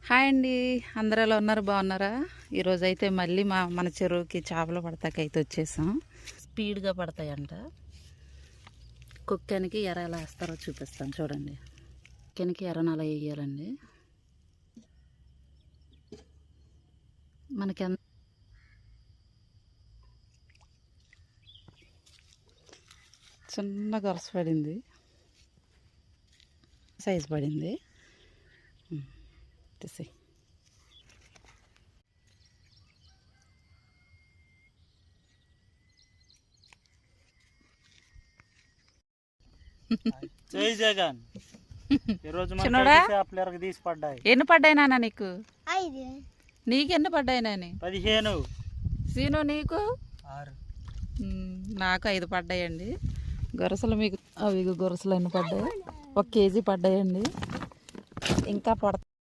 Hi అండి, అందరూ ఎలా ఉన్నారు? బాగున్నారా? ఈరోజు అయితే మళ్ళీ మన చెరువుకి చేపలు పడతాకైతే వచ్చేసాం. స్పీడ్గా పడతాయంట. కుక్కానికి ఎర ఎలా వేస్తారో చూపిస్తాను చూడండి. కుక్కానికి ఎరను అలా వేయాలండి. మనకి చిన్న గొరస పడింది, సైజు పడింది. తీసి జై జగన్. ఈరోజు తీసి పడ్డాయి. ఎన్ని పడ్డాయి నాన్న నీకు? నీకెన్ని పడ్డాయి నాని? 15. సీను నీకు? 6. నాకు 5 పడ్డాయండి. గొరసలు మీకు అవి గొరసలు ఎన్ని పడ్డాయి? 1 కేజీ పడ్డాయండి. ఇంకా పడతాయి.